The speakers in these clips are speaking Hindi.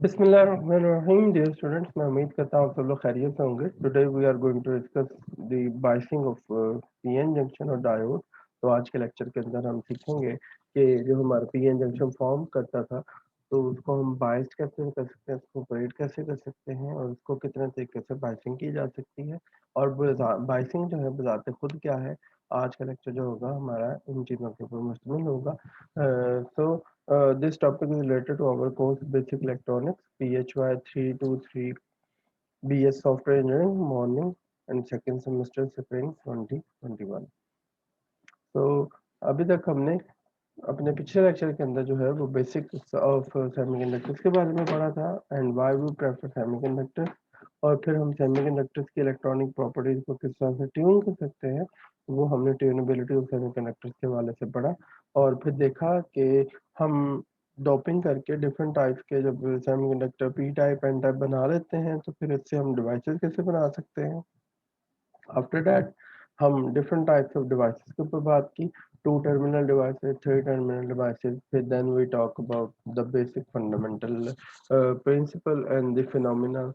Bismillahirrahmanirrahim, dear students. मैं उम्मीद करता हूँ आप सब लोग खैरियत से होंगे. Today we are going to discuss the biasing of PN junction और डायोड. तो आज के लेक्चर के अंदर हम सीखेंगे कि जो हमारा PN जंक्शन फॉर्म करता था तो उसको हम बाइस्ड कैसे कर सकते हैं, उसको ऑपरेट कैसे कर सकते हैं और उसको कितने तरीके से बाइसिंग की जा सकती है और बाइसिंग जो है बजाते खुद क्या है. आज का लेक्चर जो होगा हमारा इन चीज़ों के ऊपर मुश्तमिल होगा. तो this topic is related to our course Basic Electronics PHY 323 BS Software Engineering Morning and second semester Spring 2021. तो अभी तक हमने अपने पिछले लेक्चर के अंदर जो है वो बेसिक्स ऑफ सेमीकंडक्टर्स के बारे में पढ़ा था and why we prefer semiconductors. और फिर हम सेमीकंडक्टर्स की इलेक्ट्रॉनिक प्रॉपर्टीज को किस तरह से ट्यून कर सकते हैं वो हमने ट्यूनेबिलिटी ऑफ सेमीकंडक्टर्स के हवाले से पढ़ा. और फिर देखा कि हम डोपिंग करके डिफरेंट टाइप्स के जब semiconductor P type N type बना लेते हैं तो फिर इससे हम डिवाइसेस कैसे बना सकते हैं. आफ्टर दैट हम डिफरेंट टाइप्स ऑफ डिवाइसेस के ऊपर बात की. Two terminal devices, three terminal devices, फिर then we talk about the basic fundamental principle and the phenomena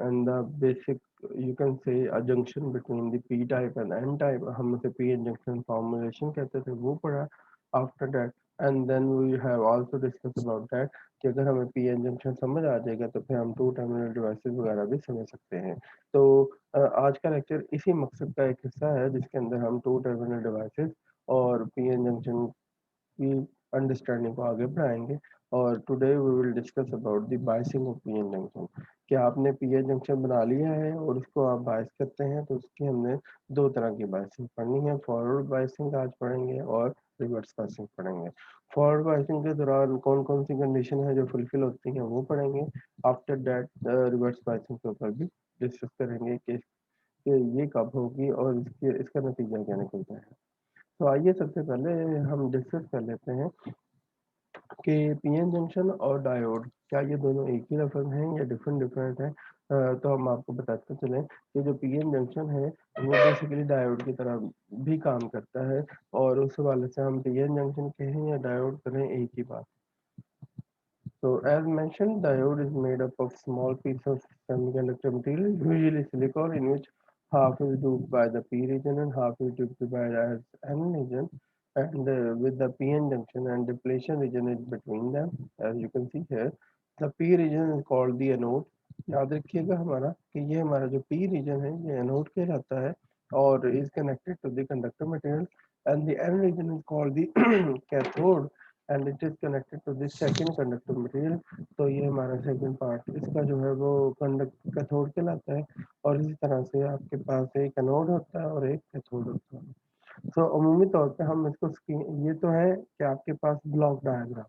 and the basic, you can say, a junction between the p type and n type. हम उसे p n junction formulation कहते थे, वो पढ़ा. After that and then we have also discuss about that कि अगर हमें पी एन जंक्शन समझ आ जाएगा तो फिर हम टू टर्मिनल डिवाइसेस वगैरह भी समझ सकते हैं. तो आज का लेक्चर इसी मकसद का एक हिस्सा है जिसके अंदर हम टू टर्मिनल डिवाइसेस और पी एन जंक्शन की अंडरस्टैंडिंग को आगे बढ़ाएंगे. और today we will discuss about the biasing of PN junction. क्या आपने पीएन जंक्शन बना लिया है और उसको आप बायस करते हैं तो उसकी हमने दो तरह की बायसिंग पढ़नी है. फॉरवर्ड बायसिंग आज पढ़ेंगे और रिवर्स बायसिंग पढ़ेंगे. फॉरवर्ड बायसिंग के दौरान कौन कौन सी कंडीशन है जो फुलफिल होती हैं वो पढ़ेंगे. आफ्टर दैट रिवर्स बायसिंग के ऊपर भी डिस्कस करेंगे कि ये कब होगी और इसके इसका नतीजा क्या निकलता है. तो आइए सबसे पहले हम डिस्कस कर लेते हैं कि पीएन जंक्शन और डायोड क्या ये दोनों एक ही लफ्ज़ हैं या डिफरेंट डिफरेंट हैं. तो हम आपको बताते चलें कि जो पीएन जंक्शन है वो बेसिकली डायोड की तरह भी काम करता है. और उस हवाले से हम पीएन जंक्शन कहें या डायोड करें एक ही बात. So as mentioned, diode is made up of small piece of semiconductor material, usually silicon, in which half is doped by the p region and half is doped by as n region, and with the p-n junction and depletion region is between them. As you can see here, the p region is called the anode. याद रखिएगा हमारा कि ये हमारा जो p region है ये एनोड कहलाता है और is connected to the conductor material, and the n region is called the cathode and it is connected to this second conductor material. तो ये हमारा सेकंड पार्ट इसका जो है वो कंडक्ट कैथोड कहलाता है. और इसी तरह से आपके पास एक एनोड होता है और एक कैथोड होता है. तो अमूमी तौर पे हम इसको ये तो है कि आपके पास ब्लॉक डायग्राम.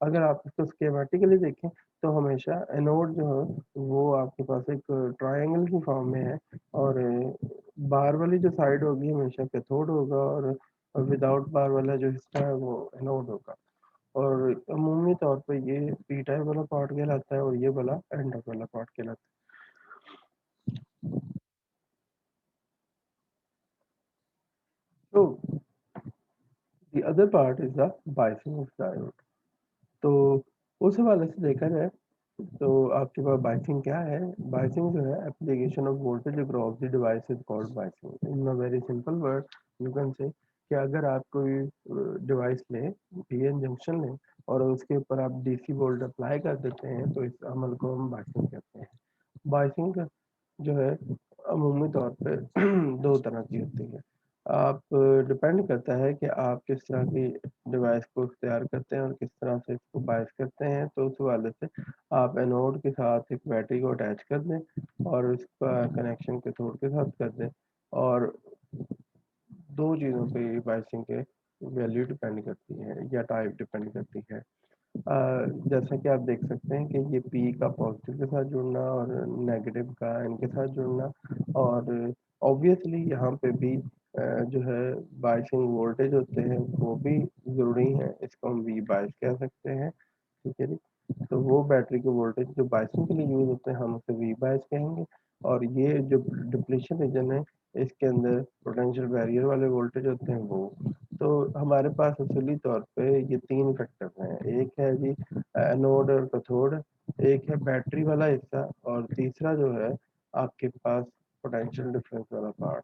अगर आप इसको स्कीमेटिकली देखें तो हमेशा एनोड जो है वो आपके पास एक ट्रायंगल की फॉर्म में है और बार वाली जो साइड होगी हमेशा कैथोड होगा और विदाउट बार वाला जो हिस्सा है वो एनोड होगा. और अमूमी तौर पे ये पी टाइप वाला पार्ट कहलाता है और ये वाला एन टाइप वाला पार्ट कहलाता है. तो the other part is the biasing of diode. तो उस हवाले से देखा जाए तो आपके पास बायसिंग क्या है. बायसिंग जो है application of voltage across the device is called biasing. In a very simple word you can say कि अगर आप कोई डिवाइस लें, पीएन जंक्शन लें और उसके ऊपर आप डीसी वोल्ट अप्लाई कर देते हैं तो इस अमल को हम बायसिंग कहते हैं. बाइसिंग जो है अमूमी तौर पे दो तरह की होती है. आप डिपेंड करता है कि आप किस तरह की डिवाइस को इख्तियार करते हैं और किस तरह से इसको बायस करते हैं. तो उस हवाले से आप एनोड के साथ एक बैटरी को अटैच कर दें और उसका कनेक्शन कैथोड के साथ कर दें. और दो चीज़ों पे ये बायसिंग के वैल्यू डिपेंड करती है या टाइप डिपेंड करती है. जैसा कि आप देख सकते हैं कि ये पी का पॉजिटिव के साथ जुड़ना और नेगेटिव का इनके साथ जुड़ना. और ऑब्वियसली यहाँ पे भी जो है बायसिंग वोल्टेज होते हैं वो भी ज़रूरी हैं. इसको हम वी बायस कह सकते हैं. ठीक है जी. तो वो बैटरी के वोल्टेज जो बायसिंग के लिए यूज़ होते हैं हम उसे वी बायस कहेंगे. और ये जो डिप्लीशन रीजन है इसके अंदर पोटेंशियल बैरियर वाले वोल्टेज होते हैं वो तो हमारे पास असली तौर पे ये 3 फैक्टर्स हैं। एक है जी एनोड और कैथोड, एक है बैटरी वाला हिस्सा और तीसरा जो है आपके पास पोटेंशियल डिफरेंस वाला पार्ट।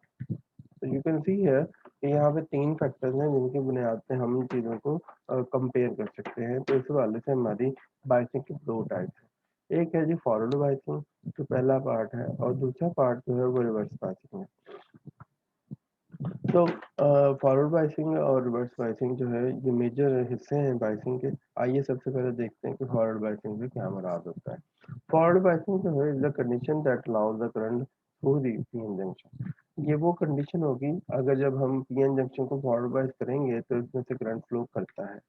तो यू कैन सी हियर कि यहाँ पे 3 फैक्टर्स हैं जिनकी बुनियाद पे हम चीज़ों को कंपेयर कर सकते हैं। तो इस हवाले से हमारी बाइसिंग की 2 टाइप्स हैं। एक है जी फॉरवर्ड बाइसिंग, जो पहला पार्ट है, और दूसरा पार्ट जो है वो रिवर्स बाइसिंग है। तो फॉरवर्ड बाइसिंग और रिवर्स बाइसिंग जो है ये मेजर हिस्से हैं बाइसिंग के। आइए सबसे पहले देखते हैं कि फॉरवर्ड बाइसिंग से क्या मुराद होता है। फॉरवर्ड बाइसिंग जो है is the condition that allows the current through the PN junction. ये वो कंडीशन होगी अगर जब हम पीएन जंक्शन को फॉरवर्ड बाइस करेंगे तो इसमें से करंट फ्लो करता है,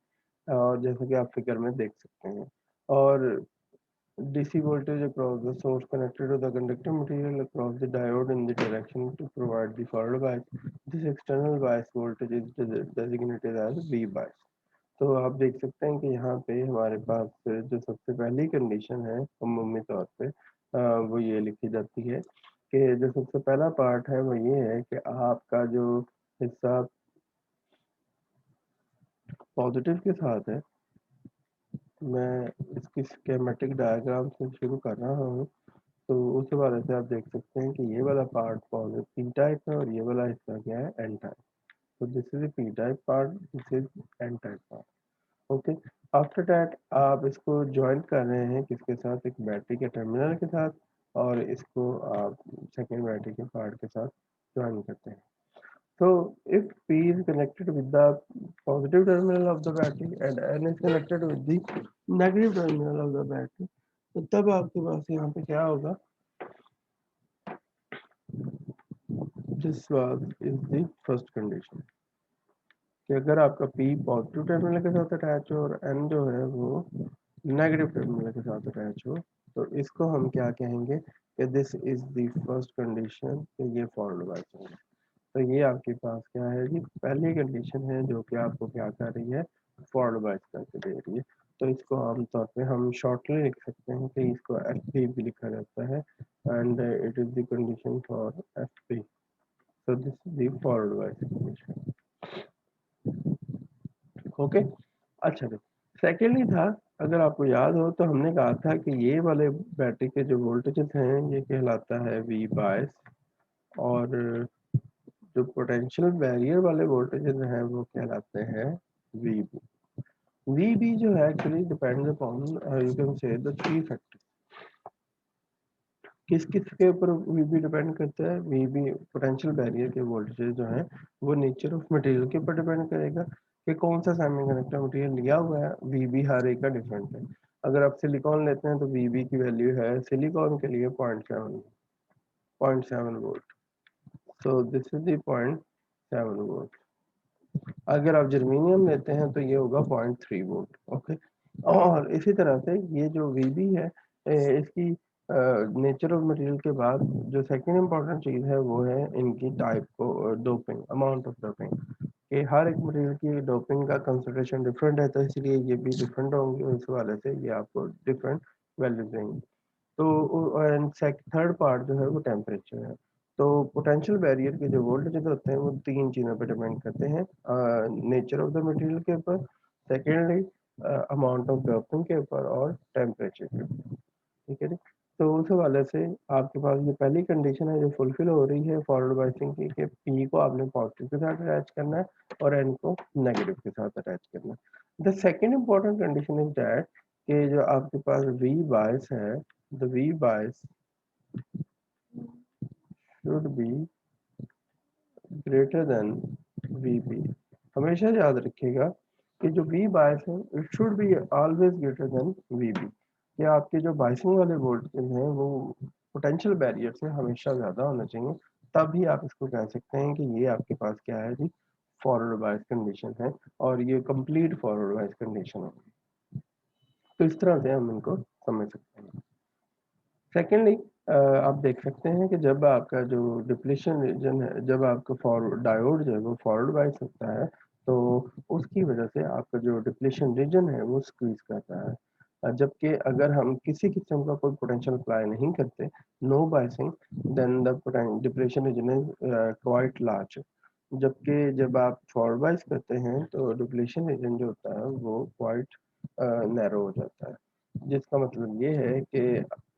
और जैसा कि आप फिगर में देख सकते हैं। और DC voltage across the source connected to the conducting material across the diode in the direction to provide the forward bias. This external bias voltage is designated as V bias. तो आप देख सकते हैं कि यहाँ पे हमारे पास जो सबसे पहली कंडीशन है अमूमी तौर पे वो ये लिखी जाती है कि जो सबसे पहला पार्ट है वो ये है कि आपका जो हिस्सा पॉजिटिव के साथ है। मैं इसकी स्कीमेटिक डायग्राम से शुरू कर रहा हूँ। तो उस हवाले से आप देख सकते हैं कि ये वाला पार्ट पॉजिटिव पी टाइप है और ये वाला हिस्सा क्या है एन टाइप। तो this is P type part, this is an type part. Okay, after that आप इसको ज्वाइंट कर रहे हैं किसके साथ, एक बैटरी के टर्मिनल के साथ, और इसको आप सेकेंड बैटरी के पार्ट के साथ ज्वाइन करते हैं। So if P is connected with the positive terminal of the battery and N is connected with the negative terminal of the battery, तो तब आपके पास यहाँ पे क्या होगा, this was is the first condition कि अगर आपका P पॉजिटिव टर्मिनल के साथ अटैच हो और N जो है वो नेगेटिव टर्मिनल के साथ अटैच हो, तो इसको हम क्या कहेंगे कि this is the first condition कि ये फॉरवर्ड बाइसिंग है। तो ये आपके पास क्या है जी, पहली कंडीशन है जो कि आपको क्या कर रही है, फॉरवर्ड बाइस करके दे रही है। तो इसको आमतौर पे हम शॉर्टली लिख सकते हैं कि इसको एफ पी भी लिखा जाता है, and it is the condition for F P. So this is the forward बाइस कंडीशन। ओके, अच्छा तो सेकेंडली था, अगर आपको याद हो तो हमने कहा था कि ये वाले बैटरी के जो वोल्टेजेस हैं ये कहलाता है वी बायस, और जो पोटेंशियल बैरियर वाले वोल्टेजेस हैं वो कहलाते हैं वीबी। वीबी जो है actually depends upon you can say the three factors. किस किस के ऊपर वीबी डिपेंड करता है, वीबी पोटेंशियल बैरियर के वोल्टेजेस जो हैं वो नेचर ऑफ मटेरियल के ऊपर डिपेंड करेगा कि कौन सा सेमीकंडक्टर मटेरियल लिया हुआ है। वीबी हर एक का डिफरेंट है। अगर आप सिलिकॉन लेते हैं तो वीबी की वैल्यू है सिलिकॉन के लिए 0.7 volt. So this is the 0.7 volt. अगर आप जर्मेनियम लेते हैं तो ये होगा 0.3 वोल्ट। ओके, और इसी तरह से ये जो वीबी है इसकी नेचर ऑफ मटेरियल के बाद जो सेकंड इम्पोर्टेंट चीज़ है वो है इनकी टाइप को डोपिंग, अमाउंट ऑफ डोपिंग, कि हर एक मटेरियल की डोपिंग का कंसंट्रेशन डिफरेंट है, तो इसलिए ये भी डिफरेंट होंगे और इस वाले से ये आपको डिफरेंट वैल्यूज देंगे। तो एंड थर्ड पार्ट जो है वो टेम्परेचर है। तो पोटेंशियल बैरियर के जो वोल्टेज होते हैं वो तीन चीज़ों पर डिपेंड करते हैं, नेचर ऑफ द मटेरियल के ऊपर, सेकेंडली अमाउंट ऑफ डोपिंग के ऊपर, और टेम्परेचर के ऊपर। ठीक है जी। तो उस हवाले से आपके पास ये पहली कंडीशन है जो फुलफिल हो रही है फॉरवर्ड बाइसिंग की, कि पी को आपने पॉजिटिव के साथ अटैच करना है और एन को नेगेटिव के साथ अटैच करना है। The second important condition is that कि जो आपके पास वी बायस है, the V bias should be greater than V B. हमेशा याद रखिएगा कि जो वी बायस है it should be always greater than V B. कि आपके जो बायसिंग वाले वोल्टेज हैं वो पोटेंशियल बैरियर से हमेशा ज़्यादा होना चाहिए, तभी आप इसको कह सकते हैं कि ये आपके पास क्या है जी, फॉरवर्ड बायस कंडीशन है, और ये कंप्लीट फॉरवर्ड बायस कंडीशन होगी। तो इस तरह से हम इनको समझ सकते हैं। सेकेंडली आप देख सकते हैं कि जब आपका जो डिप्लीशन रीजन है, जब आपका फॉरवर्ड डायोड जो है वो फॉरवर्ड बायस होता है, तो उसकी वजह से आपका जो डिप्लीशन रीजन है वो स्क्वीज करता है। जबकि अगर हम किसी किस्म का कोई पोटेंशियल अप्लाई नहीं करते, no biasing, then the depletion region is quite large. जबकि जब आप फॉरवर्ड बायस करते हैं तो डिप्लीशन रीजन जो होता है वो क्वाइट नैरो हो जाता है, जिसका मतलब ये है कि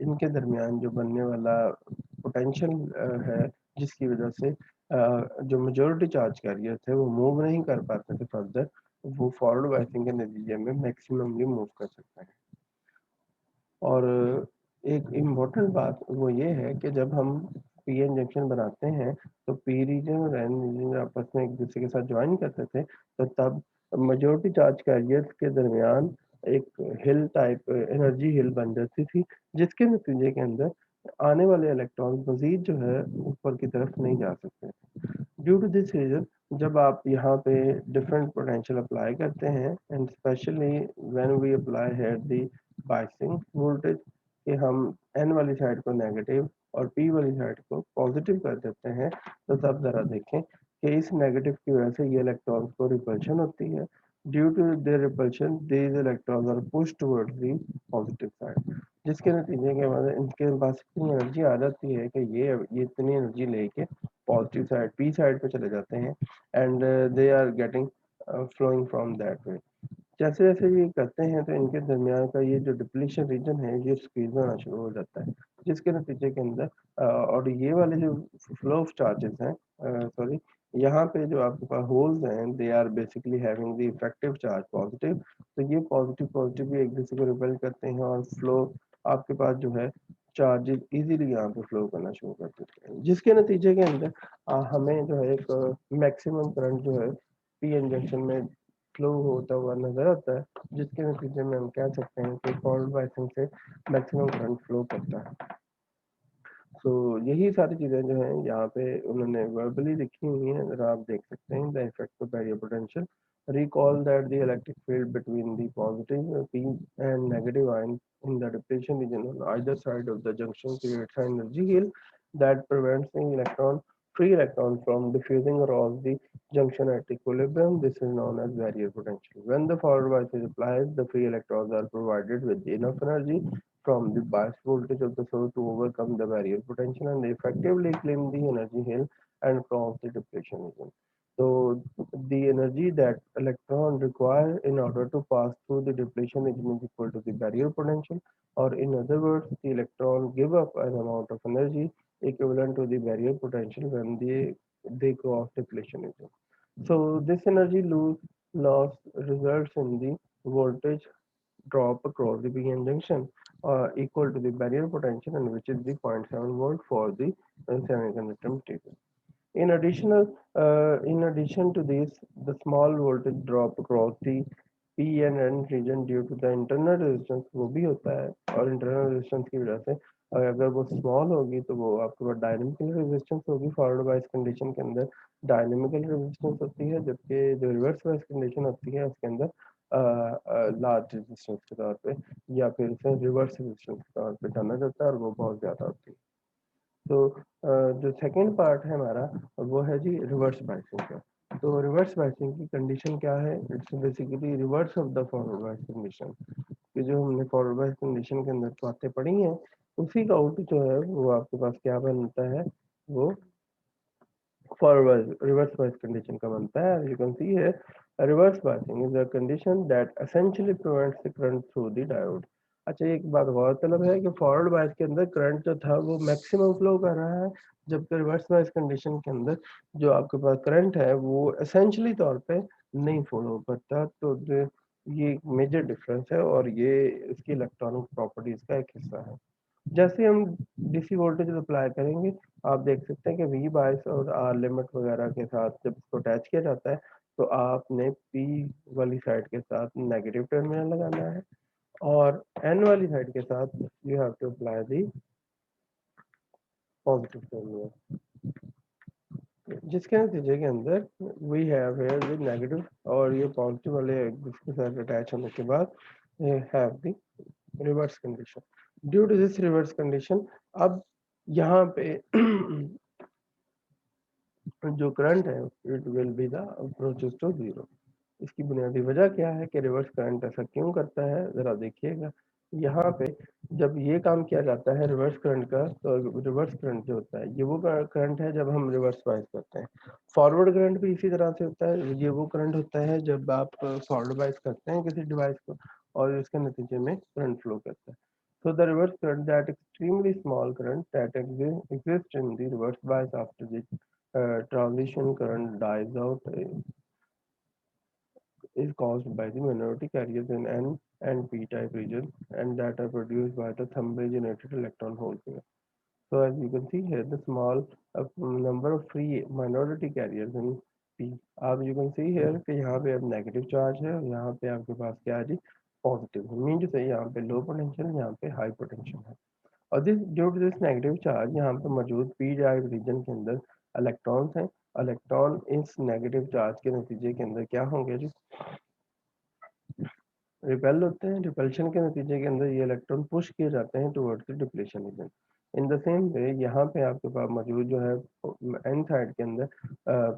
इनके दरमियान जो बनने वाला पोटेंशियल है, जिसकी वजह से जो मेजॉरिटी चार्ज कैरियर थे वो मूव नहीं कर पाते थे फर्दर, वो फॉरवर्ड बायसिंग के नतीजे में मैक्सिममली मूव कर सकते हैं। और एक इम्पोर्टेंट बात वो ये है कि जब हम पी एन जंक्शन बनाते हैं तो पी रीजन और एन रीजन आपस में एक दूसरे के साथ ज्वाइन करते थे, तो तब मेजॉरिटी चार्ज कैरियर्स के दरमियान एक हिल टाइप एनर्जी हिल बन जाती थी, जिसके नतीजे के अंदर आने वाले इलेक्ट्रॉन मजीद जो है ऊपर की तरफ नहीं जा सकते। ड्यू टू दिस रीजन जब आप यहाँ पे डिफरेंट पोटेंशियल अप्लाई करते हैं and specially when we apply here the biasing voltage कि हम एन वाली साइड को नेगेटिव और पी वाली साइड को पॉजिटिव कर देते हैं, तो तब जरा देखें कि इस नेगेटिव की वजह से ये इलेक्ट्रॉन्स को रिपल्शन होती है। Due to their repulsion these electrons are pushed towards the positive side, जिसके नतीजे के बाद इनके पास इतनी एनर्जी आ जाती है कि ये इतनी एनर्जी लेके पॉजिटिव साइड पी साइड पे चले जाते हैं and they are getting flowing from that way. जैसे जैसे ये करते हैं तो इनके दरमियान का ये जो डिप्लीशन रीजन है ये स्क्वीज होना शुरू हो जाता है, जिसके नतीजे के अंदर और ये वाले जो फ्लो ऑफ चार्जेस हैं, सॉरी, यहाँ पे जो आपके पास होल्स हैं they are basically having the effective charge positive, तो ये पॉजिटिव पॉजिटिव भी एक दूसरे को रिपेल करते हैं और फ्लो आपके पास जो है चार्जेस इजीली यहाँ पे फ्लो करना शुरू कर देते हैं, जिसके नतीजे के अंदर हमें जो है एक मैक्सिमम करंट जो है पी एन जंक्शन में फ्लो होता हुआ नजर आता है, जिसके नतीजे में हम कह सकते हैं कि फॉरवर्ड बायसिंग से मैक्सिमम करंट फ्लो करता है। सो यही सारी चीजें जो हैं यहाँ पे उन्होंने वर्बली लिखी हुई हैं, अगर आप देख सकते हैं the effect of barrier potential, recall that the electric field between the positive p and negative ion in the depletion region on either side of the junction creates an energy field that prevents the free electron from diffusing across the junction at equilibrium. This is known as barrier potential. When the forward bias is applied, the free electrons are provided with enough energy from the bias voltage of the source to overcome the barrier potential and effectively clean the energy hill and cross the depletion region. So the energy that electron require in order to pass through the depletion region is equal to the barrier potential, or in other words, the electron give up an amount of energy equivalent to the barrier potential when they cross depletion region. So this energy loss results in the voltage drop across the PN junction equal to the barrier potential, and which is the zero point 0.7 volt for the semiconductor material. In addition to this, the small voltage drop across the P and N region due to the internal resistance वो भी होता है, और internal resistance की वजह से अगर वो small होगी तो वो आपके पास dynamical resistance होगी, forward bias condition के अंदर dynamical resistance होती है, जबकि जो reverse bias condition होती है उसके अंदर large resistance के तौर पे या फिर उसे reverse resistance के तौर पे जाना जाता है, और वो बहुत ज़्यादा होती है। तो जो सेकंड पार्ट है हमारा वो है जी रिवर्स बाइसिंग का। तो रिवर्स बाइसिंग की कंडीशन क्या है? It's basically reverse of the forward बाइस कंडीशन, कि जो हमने फॉरवर्ड बाइस कंडीशन के अंदर बातें पढ़ी हैं उसी का आउट जो है वो आपके पास क्या बनता है, वो फॉरवर्ड रिवर्स बाइस कंडीशन का बनता है। यू कैन सी है reverse biasing is a condition that essentially prevents the current through the diode. अच्छा, एक बात गौरतलब है कि फॉरवर्ड बायस के अंदर करंट जो था वो मैक्सिमम फ्लो कर रहा है, जबकि रिवर्स बायस कंडीशन के अंदर जो आपके पास करंट है वो एसेंशियली तौर पे नहीं फ्लो करता। तो ये एक मेजर डिफरेंस है और ये इसकी इलेक्ट्रॉनिक प्रॉपर्टीज का एक हिस्सा है। जैसे हम डीसी वोल्टेज अप्लाई करेंगे, आप देख सकते हैं कि वी बायस और आर लिमिट वगैरह के साथ जब इसको अटैच किया जाता है तो आपने पी वाली साइड के साथ नेगेटिव टर्मिनल लगाना है, और एन वाली साइड के साथ you have to apply the positive terminal, जिसके नतीजे के अंदर we have here the negative और ये पॉजिटिव वाले एक दूसरे के साथ अटैच होने के बाद have the reverse condition. Due to this reverse condition अब यहाँ पे जो करंट है it will be the approaches to zero. इसकी बुनियादी वजह क्या है कि रिवर्स करंट ऐसा क्यों करता है, जरा देखिएगा। यहाँ पे जब ये काम किया जाता है रिवर्स करंट का, तो रिवर्स करंट जो होता है ये वो करंट है जब हम रिवर्स बायस करते हैं। फॉरवर्ड करंट भी इसी तरह से होता है, ये वो करंट होता है जब आप फॉरवर्ड बायस करते हैं किसी डिवाइस को और इसके नतीजे में करंट फ्लो करता है। So the reverse current, that extremely small current that exists in the reverse bias after the transition current dies out is caused by the minority carriers in N and P type region and that are produced by the Thumb generated electron hole pair. So as you can see here, the small number of free minority carriers in P. अब you can see here कि यहाँ पे अब नेगेटिव चार्ज है और यहाँ पे आपके पास क्या है जी, पॉजिटिव है। मीन से यहाँ पे लो पोटेंशियल, यहाँ पे हाई पोटेंशियल है। और this due to this negative charge यहाँ पे मौजूद पी टाइप रीजन के अंदर इलेक्ट्रॉन्स हैं। इलेक्ट्रॉन इस नेगेटिव चार्ज के नतीजे के अंदर क्या होंगे जी, रिपेल होते हैं। रिपल्शन के नतीजे के अंदर ये इलेक्ट्रॉन पुश किए जाते हैं towards the depletion reason. In the same way यहाँ पे आपके पास मौजूद जो है एन साइड के अंदर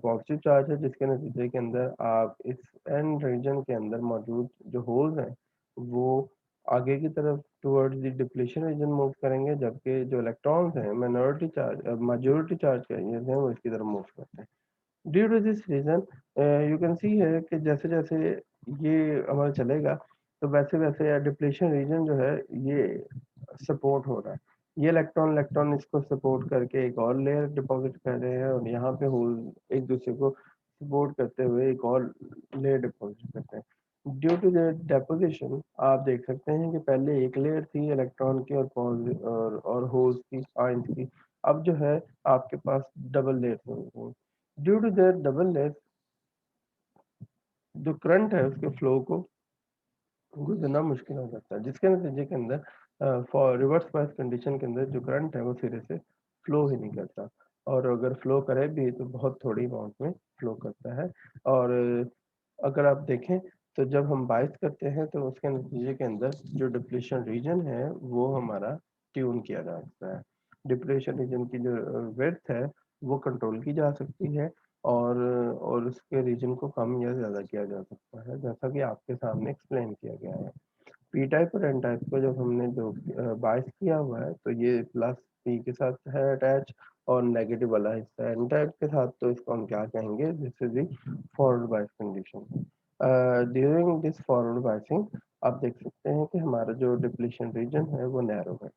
पॉजिटिव चार्ज है, जिसके नतीजे के अंदर आप इस एन रीजन के अंदर मौजूद जो होल्स हैं वो आगे की तरफ towards the depletion region move करेंगे, जबकि जो इलेक्ट्रॉन्स हैं minority charge majority charge carriers हैं वो इसकी तरफ मूव करते हैं। Due to this reason you can see है कि जैसे जैसे ये हमारा चलेगा तो वैसे वैसे डिप्लेशन रीजन जो है ये सपोर्ट हो रहा है। ये इलेक्ट्रॉन इलेक्ट्रॉन इसको सपोर्ट करके एक और लेयर डिपॉजिट कर रहे हैं और यहाँ पे होल एक दूसरे को सपोर्ट करते हुए एक और लेयर डिपॉजिट करते हैं। ड्यू टू द डेपोजिशन आप देख सकते हैं कि पहले एक लेयर थी इलेक्ट्रॉन की और होल्स की आयंस की, अब जो है आपके पास डबल लेयर हो। Due to their double layer जो करंट है उसके फ्लो को गुजरना मुश्किल हो जाता है, जिसके नतीजे के अंदर फॉर रिवर्स बायस कंडीशन के अंदर जो करंट है वो सिरे से फ्लो ही नहीं करता, और अगर फ्लो करे भी तो बहुत थोड़ी अमाउंट में फ्लो करता है। और अगर आप देखें तो जब हम बायस करते हैं तो उसके नतीजे के अंदर जो डिप्लेशन रीजन है वो हमारा ट्यून किया जा सकता है। डिप्लेशन रीजन की जो विड्थ है वो कंट्रोल की जा सकती है और उसके रीजन को कम या ज़्यादा किया जा सकता है, जैसा कि आपके सामने एक्सप्लेन किया गया है। पी टाइप और एन टाइप को जब हमने जो बायस किया हुआ है तो ये प्लस पी के साथ है अटैच और नेगेटिव वाला हिस्सा एन टाइप के साथ, तो इसको हम क्या कहेंगे, this is the forward bias condition. During this forward biasing आप देख सकते हैं कि हमारा जो डिप्लीशन रीजन है वो नैरो है,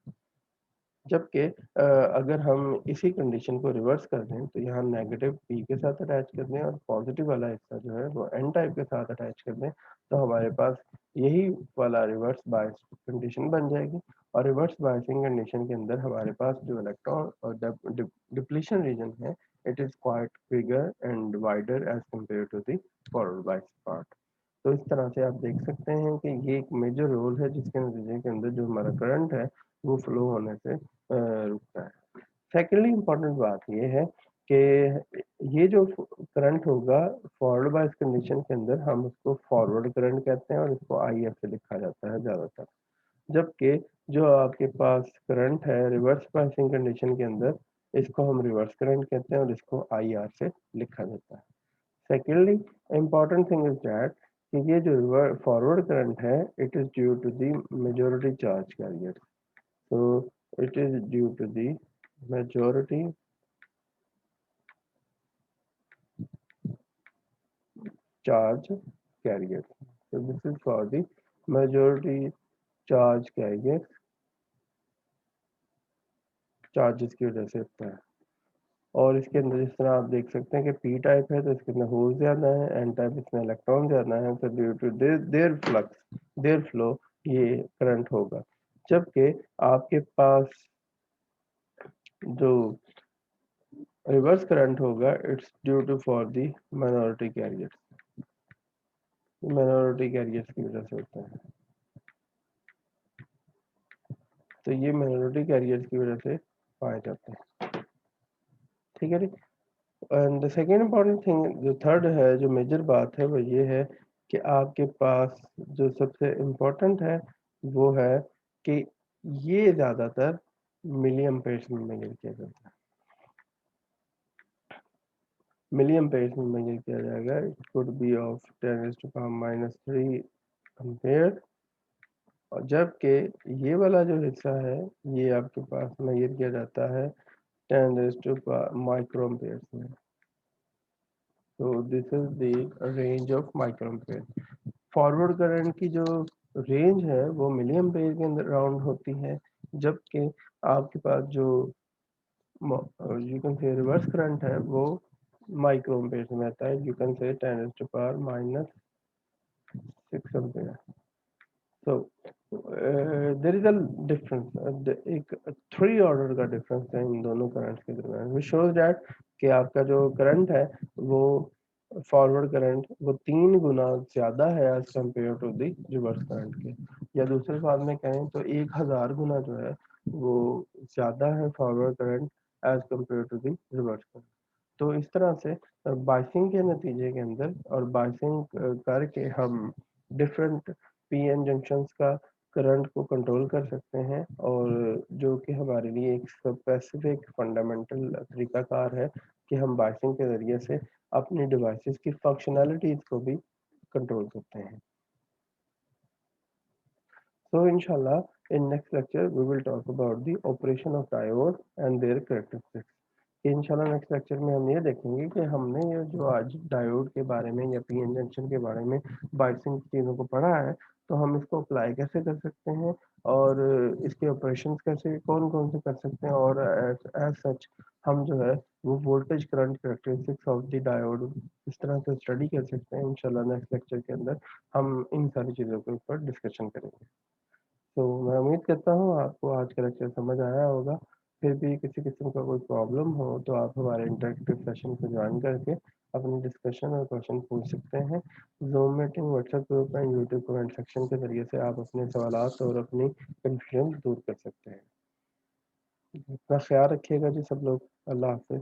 जबकि अगर हम इसी कंडीशन को रिवर्स कर दें तो यहाँ नेगेटिव पी के साथ अटैच कर दें और पॉजिटिव वाला हिस्सा जो है वो एन टाइप के साथ अटैच कर दें, तो हमारे पास यही वाला रिवर्स बायस कंडीशन बन जाएगी। और रिवर्स बायसिंग कंडीशन के अंदर हमारे पास जो इलेक्ट्रॉन और डिप्लीशन रीजन है it is quite bigger and wider as compare to the forward bias part. तो इस तरह से आप देख सकते हैं कि ये एक मेजर रोल है जिसके नतीजे के अंदर जो हमारा करंट है वो फ्लो होने से रुकता है। सेकेंडली इम्पोर्टेंट बात ये है कि ये जो करंट होगा फॉरवर्ड बायस कंडीशन के अंदर हम उसको फॉरवर्ड करंट कहते हैं और इसको आई एफ से लिखा जाता है ज़्यादातर, जबकि जो आपके पास करंट है रिवर्स बायसिंग कंडीशन के अंदर इसको हम रिवर्स करंट कहते हैं और इसको आई आर से लिखा जाता है। Secondly important thing is that कि ये जो फॉरवर्ड करंट है it is due to the majority charge carrier. So it is due to the majority charge carrier. So this is for the majority charge carrier, charges की वजह से होता है। और इसके अंदर जिस तरह आप देख सकते हैं कि पी टाइप है तो इसके अंदर होल ज़्यादा है, एन टाइप इसमें इलेक्ट्रॉन ज़्यादा है, तो due to their flux their flow ये करंट होगा। जबकि आपके पास जो रिवर्स करंट होगा it's due to for the minority carrier, minority carriers की वजह से होता है। तो ये माइनॉरिटी कैरियर्स की वजह से पाए जाते हैं। ठीक है जी। And the second important thing जो थर्ड है जो मेजर बात है वो ये है कि आपके पास जो सबसे इम्पोर्टेंट है वो है कि ये ज़्यादातर मिली एम्पेयर्स में मेजर किया जाता है। मिली एम्पेयर्स में मेजर किया जाएगा। It could be of 10⁻³ -3 ampere और जबकि ये वाला जो हिस्सा है ये आपके पास मेजर किया जाता है 10 माइक्रो एम्पेयर में। तो this is the range of micro ampere. Forward current की जो रेंज है वो मिली एम्पेयर के अंदर राउंड होती है, जबकि आपके पास जो you can say reverse current है वो माइक्रो एम्पेयर में आता है। You can say 10⁻⁻6 ampere. So there is a difference, एक 3 ऑर्डर का डिफरेंस है इन दोनों करंट्स के दरम्यान, विच शोज दैट कि आपका जो करंट है वो फॉरवर्ड करंट वो 3 गुना ज़्यादा है as compare to the reverse current के, या दूसरे बात में कहें तो 1000 गुना जो है वो ज़्यादा है forward current as compare to the reverse current. तो इस तरह से बाइसिंग के नतीजे के अंदर और बाइसिंग करके हम डिफरेंट पीएन जंक्शंस का करंट को कंट्रोल कर सकते हैं, और जो कि हमारे लिए एक स्पेसिफिक फंडामेंटल तरीकाकार है कि हम बाइसिंग के ज़रिए से अपनी डिवाइसेस की फंक्शनैलिटीज़ को भी कंट्रोल करते हैं। So inshallah, in next lecture we will talk about the operation of diode and their characteristics. कि इंशाल्लाह नेक्स्ट लेक्चर में हम ये देखेंगे कि हमने ये जो आज डायोड के बारे में या पीएन जंक्शन के बारे में बाइसिंग की चीज़ों को पढ़ा है, तो हम इसको अप्लाई कैसे कर सकते हैं और इसके ऑपरेशंस कैसे कौन कौन से कर सकते हैं, और एज सच हम जो है वो voltage current characteristics of the diode इस तरह से स्टडी कर सकते हैं। इंशाल्लाह नेक्स्ट लेक्चर के अंदर हम इन सारी चीज़ों के ऊपर डिस्कशन करेंगे। तो मैं उम्मीद करता हूँ आपको आज का लेक्चर समझ आया होगा। फिर भी किसी किस्म का कोई प्रॉब्लम हो तो आप हमारे इंटरेक्टिव सेशन को ज्वाइन करके अपनी डिस्कशन और क्वेश्चन पूछ सकते हैं। Zoom meeting, WhatsApp group and YouTube comment section के ज़रिए से आप अपने सवालात और अपनी कन्फ्यूजन दूर कर सकते हैं। अपना ख्याल रखिएगा जी सब लोग। अल्लाह हाफ़िज़।